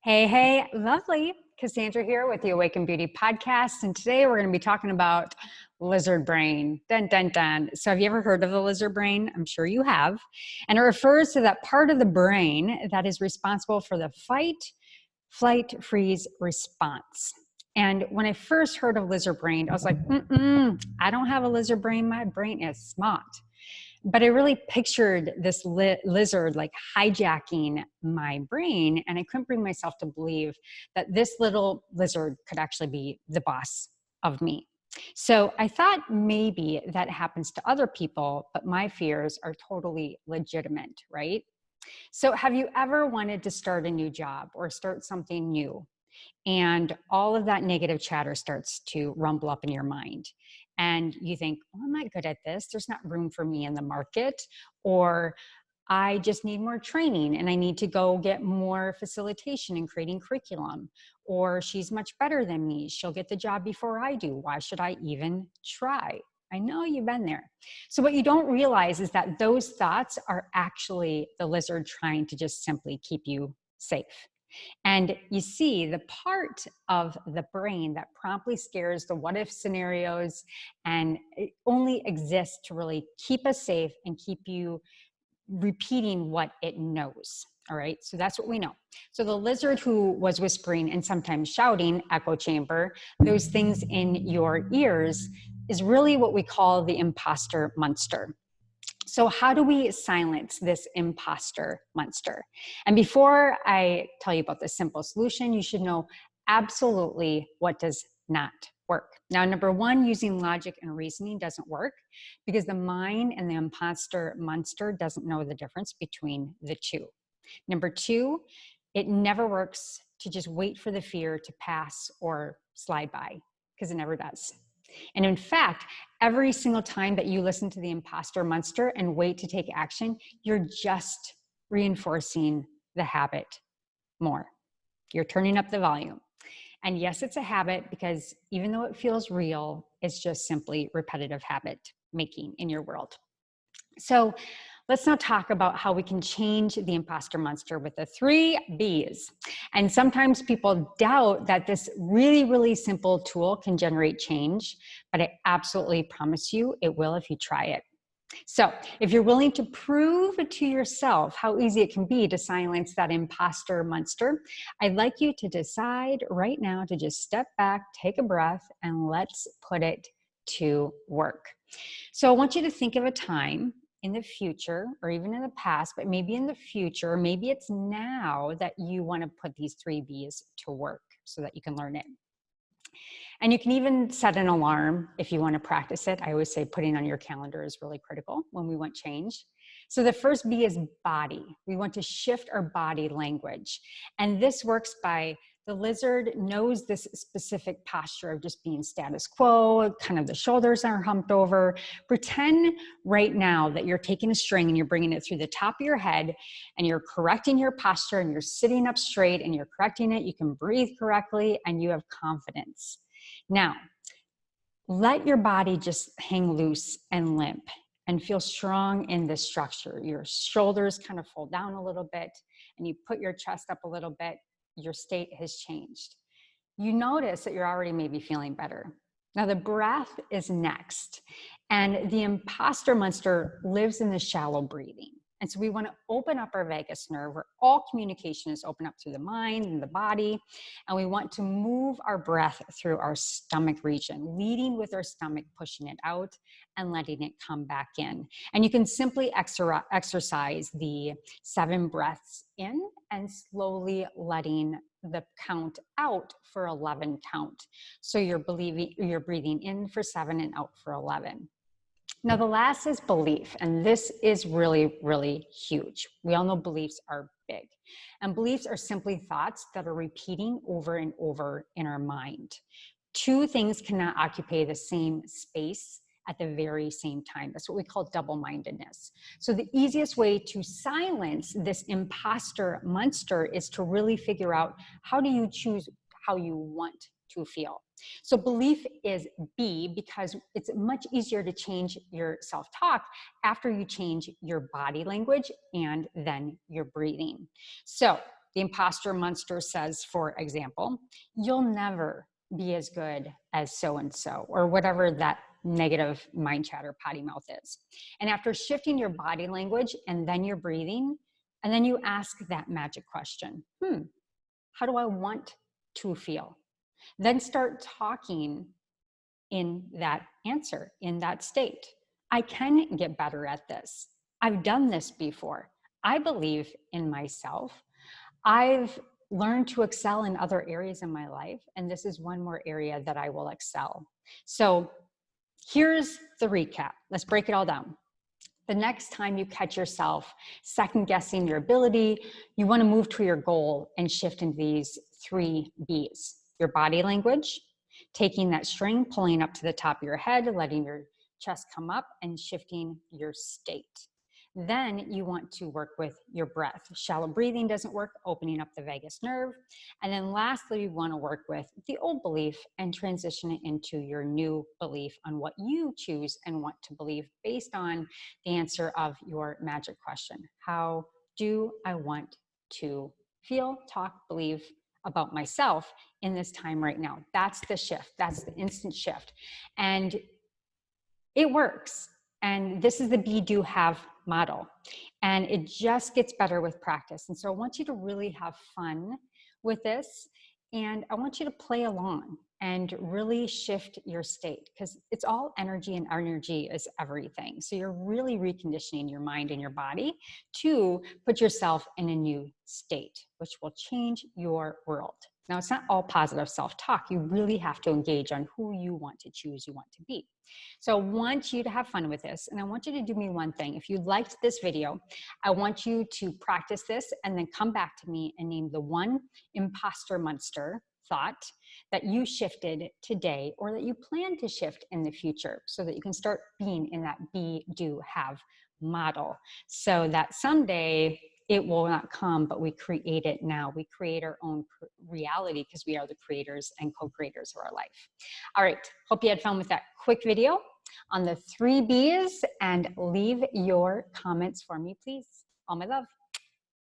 Hey, lovely. Cassandra here with the Awaken Beauty podcast. And today we're going to be talking about lizard brain. Dun, dun, dun. So have you ever heard of the lizard brain? I'm sure you have. And it refers to that part of the brain that is responsible for the fight, flight, freeze response. And when I first heard of lizard brain, I was like, I don't have a lizard brain. My brain is smart. But I really pictured this lizard like hijacking my brain, and I couldn't bring myself to believe that this little lizard could actually be the boss of me. So I thought maybe that happens to other people, but my fears are totally legitimate, right? So have you ever wanted to start a new job or start something new? And all of that negative chatter starts to rumble up in your mind. And you think, oh, I'm not good at this. There's not room for me in the market. Or I just need more training and I need to go get more facilitation in creating curriculum. Or she's much better than me. She'll get the job before I do. Why should I even try? I know you've been there. So what you don't realize is that those thoughts are actually the lizard trying to just simply keep you safe. And you see, the part of the brain that promptly scares the what if scenarios and it only exists to really keep us safe and keep you repeating what it knows. All right, so that's what we know. So the lizard who was whispering and sometimes shouting, echo chamber, those things in your ears is really what we call the imposter monster. So how do we silence this imposter monster? And before I tell you about the simple solution, you should know absolutely what does not work. Now, number one, using logic and reasoning doesn't work because the mind and the imposter monster doesn't know the difference between the two. Number two, it never works to just wait for the fear to pass or slide by because it never does. And in fact, every single time that you listen to the imposter monster and wait to take action, you're just reinforcing the habit more. You're turning up the volume. And yes, it's a habit because even though it feels real, it's just simply repetitive habit making in your world. So let's now talk about how we can change the imposter monster with the 3 B's. And sometimes people doubt that this really, really simple tool can generate change, but I absolutely promise you it will if you try it. So if you're willing to prove to yourself how easy it can be to silence that imposter monster, I'd like you to decide right now to just step back, take a breath, and let's put it to work. So I want you to think of a time in the future or even in the past, but maybe in the future, maybe it's now that you want to put these 3 B's to work so that you can learn it. And you can even set an alarm if you want to practice it. I always say putting on your calendar is really critical when we want change. So the first B is body. We want to shift our body language. And this works by the lizard knows this specific posture of just being status quo, kind of the shoulders are humped over. Pretend right now that you're taking a string and you're bringing it through the top of your head and you're correcting your posture and you're sitting up straight and you're correcting it. You can breathe correctly and you have confidence. Now, let your body just hang loose and limp and feel strong in this structure. Your shoulders kind of fold down a little bit and you put your chest up a little bit. Your state has changed. You notice that you're already maybe feeling better. Now the breath is next. And the imposter monster lives in the shallow breathing. And so we want to open up our vagus nerve where all communication is open up through the mind and the body. And we want to move our breath through our stomach region, leading with our stomach, pushing it out and letting it come back in. And you can simply exercise the 7 breaths in and slowly letting the count out for 11 count. So you're breathing in for 7 and out for 11. Now, the last is belief, and this is really, really huge. We all know beliefs are big, and beliefs are simply thoughts that are repeating over and over in our mind. 2 things cannot occupy the same space at the very same time. That's what we call double-mindedness. So the easiest way to silence this imposter monster is to really figure out how do you choose how you want to feel. So belief is B because it's much easier to change your self-talk after you change your body language and then your breathing. So The Imposter Monster says, for example, you'll never be as good as so-and-so, or whatever that negative mind chatter potty mouth is. And after shifting your body language and then your breathing, and then you ask that magic question, how do I want to feel? Then start talking in that answer, in that state. I can get better at this. I've done this before. I believe in myself. I've learned to excel in other areas in my life, and this is one more area that I will excel. So here's the recap. Let's break it all down. The next time you catch yourself second guessing your ability, you want to move to your goal and shift into these 3 B's. Your body language, taking that string, pulling up to the top of your head, letting your chest come up, and shifting your state. Then you want to work with your breath. Shallow breathing doesn't work, opening up the vagus nerve. And then lastly, you want to work with the old belief and transition it into your new belief on what you choose and want to believe based on the answer of your magic question. How do I want to feel, talk, believe about myself in this time right now? That's the shift. That's the instant shift. And it works. And this is the be, do, have model. And it just gets better with practice. And so I want you to really have fun with this. And I want you to play along and really shift your state, because it's all energy, and energy is everything. So you're really reconditioning your mind and your body to put yourself in a new state, which will change your world. Now, it's not all positive self-talk. You really have to engage on who you want to choose, you want to be. So I want you to have fun with this, and I want you to do me one thing. If you liked this video, I want you to practice this and then come back to me and name the one imposter monster thought that you shifted today, or that you plan to shift in the future, so that you can start being in that be, do, have model, so that someday it will not come, but we create it now. We create our own reality, because we are the creators and co-creators of our life. All right, hope you had fun with that quick video on the 3 B's, and leave your comments for me, please. All my love.